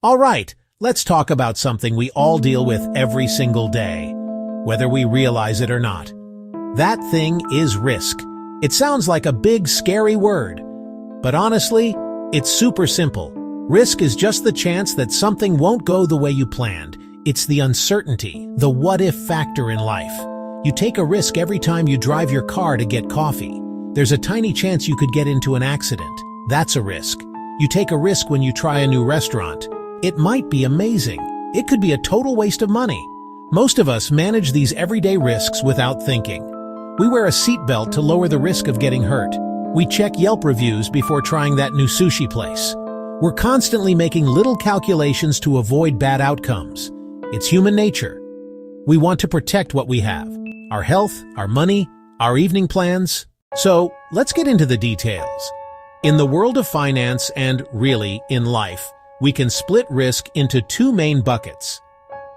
All right, let's talk about something we all deal with every single day, whether we realize it or not. That thing is risk. It sounds like a big, scary word, but honestly, it's super simple. Risk is just the chance that something won't go the way you planned. It's the uncertainty, the what-if factor in life. You take a risk every time you drive your car to get coffee. There's a tiny chance you could get into an accident. That's a risk. You take a risk when you try a new restaurant. It might be amazing. It could be a total waste of money. Most of us manage these everyday risks without thinking. We wear a seatbelt to lower the risk of getting hurt. We check Yelp reviews before trying that new sushi place. We're constantly making little calculations to avoid bad outcomes. It's human nature. We want to protect what we have. Our health, our money, our evening plans. So, let's get into the details. In the world of finance and, really, in life, we can split risk into two main buckets.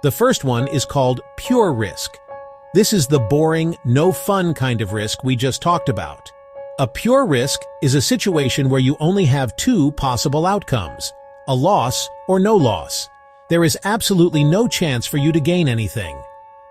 The first one is called pure risk. This is the boring, no-fun kind of risk we just talked about. A pure risk is a situation where you only have two possible outcomes, a loss or no loss. There is absolutely no chance for you to gain anything.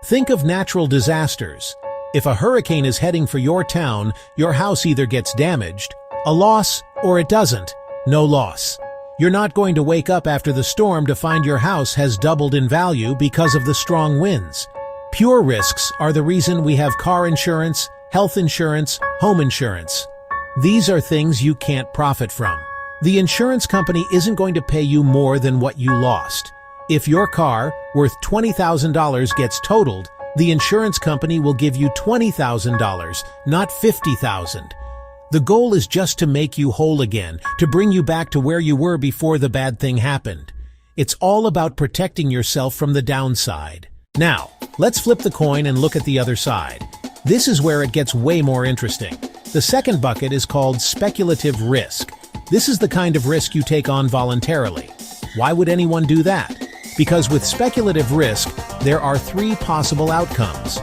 Think of natural disasters. If a hurricane is heading for your town, your house either gets damaged, a loss, or it doesn't, no loss. You're not going to wake up after the storm to find your house has doubled in value because of the strong winds. Pure risks are the reason we have car insurance, health insurance, home insurance. These are things you can't profit from. The insurance company isn't going to pay you more than what you lost. If your car, worth $20,000, gets totaled, the insurance company will give you $20,000, not $50,000. The goal is just to make you whole again, to bring you back to where you were before the bad thing happened. It's all about protecting yourself from the downside. Now, let's flip the coin and look at the other side. This is where it gets way more interesting. The second bucket is called speculative risk. This is the kind of risk you take on voluntarily. Why would anyone do that? Because with speculative risk, there are three possible outcomes.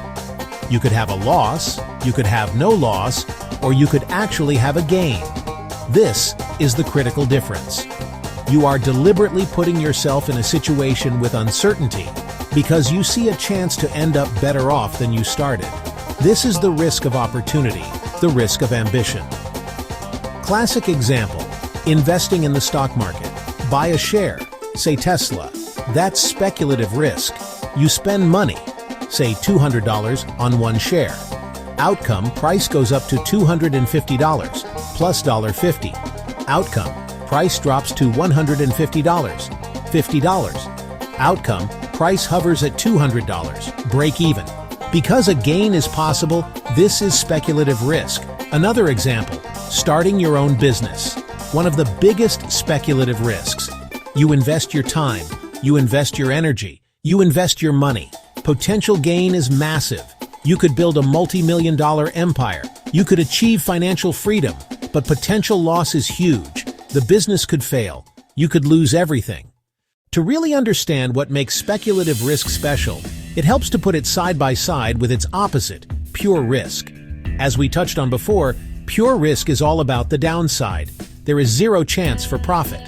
You could have a loss, you could have no loss, or you could actually have a gain. This is the critical difference. You are deliberately putting yourself in a situation with uncertainty because you see a chance to end up better off than you started. This is the risk of opportunity, the risk of ambition. Classic example, investing in the stock market. Buy a share, say Tesla. That's speculative risk. You spend money, say $200 on one share. Outcome, price goes up to $250 plus $50. Outcome, price drops to $150, $50. Outcome, price hovers at $200, break even. Because a gain is possible, this is speculative risk. Another example, starting your own business. One of the biggest speculative risks. You invest your time, you invest your energy, you invest your money. Potential gain is massive. You could build a multi-million-dollar empire. You could achieve financial freedom, but potential loss is huge. The business could fail. You could lose everything. To really understand what makes speculative risk special, it helps to put it side by side with its opposite, pure risk. As we touched on before, pure risk is all about the downside. There is zero chance for profit.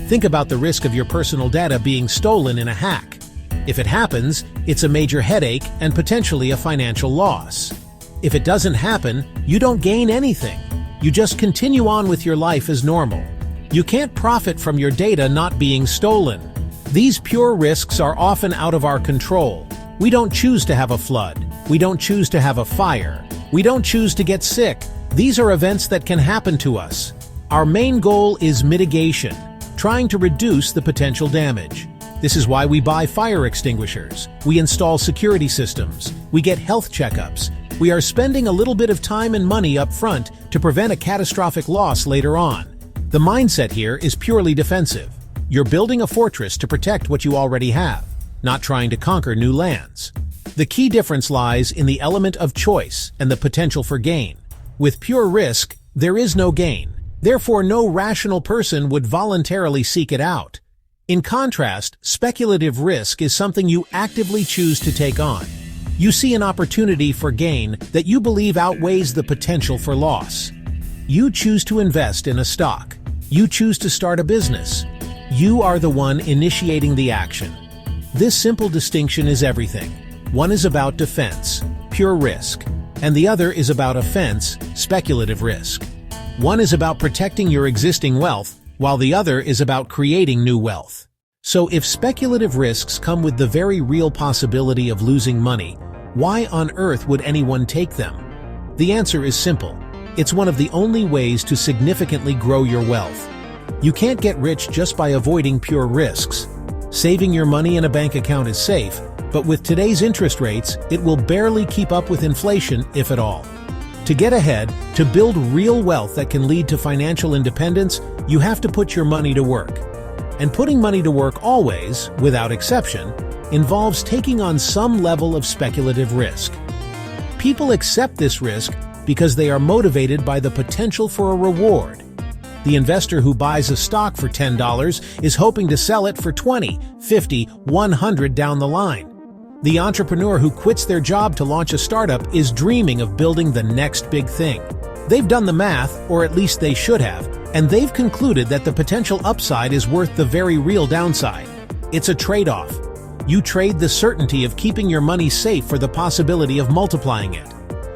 Think about the risk of your personal data being stolen in a hack. If it happens, it's a major headache and potentially a financial loss. If it doesn't happen, you don't gain anything. You just continue on with your life as normal. You can't profit from your data not being stolen. These pure risks are often out of our control. We don't choose to have a flood. We don't choose to have a fire. We don't choose to get sick. These are events that can happen to us. Our main goal is mitigation, trying to reduce the potential damage. This is why we buy fire extinguishers, we install security systems, we get health checkups. We are spending a little bit of time and money up front to prevent a catastrophic loss later on. The mindset here is purely defensive. You're building a fortress to protect what you already have, not trying to conquer new lands. The key difference lies in the element of choice and the potential for gain. With pure risk, there is no gain. Therefore, no rational person would voluntarily seek it out. In contrast, speculative risk is something you actively choose to take on. You see an opportunity for gain that you believe outweighs the potential for loss. You choose to invest in a stock. You choose to start a business. You are the one initiating the action. This simple distinction is everything. One is about defense, pure risk, and the other is about offense, speculative risk. One is about protecting your existing wealth, while the other is about creating new wealth. So if speculative risks come with the very real possibility of losing money, why on earth would anyone take them? The answer is simple. It's one of the only ways to significantly grow your wealth. You can't get rich just by avoiding pure risks. Saving your money in a bank account is safe, but with today's interest rates, it will barely keep up with inflation, if at all. To get ahead, to build real wealth that can lead to financial independence, you have to put your money to work. And putting money to work always, without exception, involves taking on some level of speculative risk. People accept this risk because they are motivated by the potential for a reward. The investor who buys a stock for $10 is hoping to sell it for $20, $50, $100 down the line. The entrepreneur who quits their job to launch a startup is dreaming of building the next big thing. They've done the math, or at least they should have, and they've concluded that the potential upside is worth the very real downside. It's a trade-off. You trade the certainty of keeping your money safe for the possibility of multiplying it.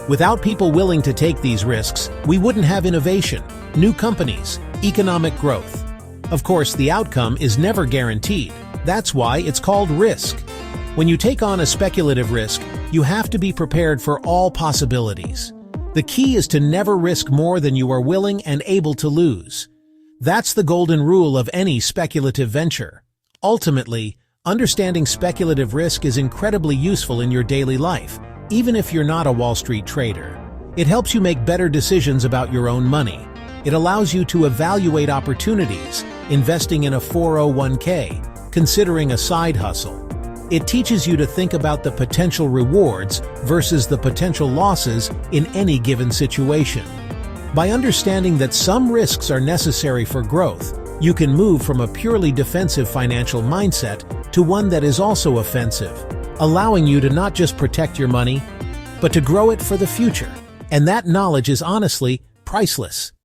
Without people willing to take these risks, we wouldn't have innovation, new companies, economic growth. Of course, the outcome is never guaranteed. That's why it's called risk. When you take on a speculative risk, you have to be prepared for all possibilities. The key is to never risk more than you are willing and able to lose. That's the golden rule of any speculative venture. Ultimately, understanding speculative risk is incredibly useful in your daily life, even if you're not a Wall Street trader. It helps you make better decisions about your own money. It allows you to evaluate opportunities, investing in a 401k, considering a side hustle. It teaches you to think about the potential rewards versus the potential losses in any given situation. By understanding that some risks are necessary for growth, you can move from a purely defensive financial mindset to one that is also offensive, allowing you to not just protect your money, but to grow it for the future. And that knowledge is honestly priceless.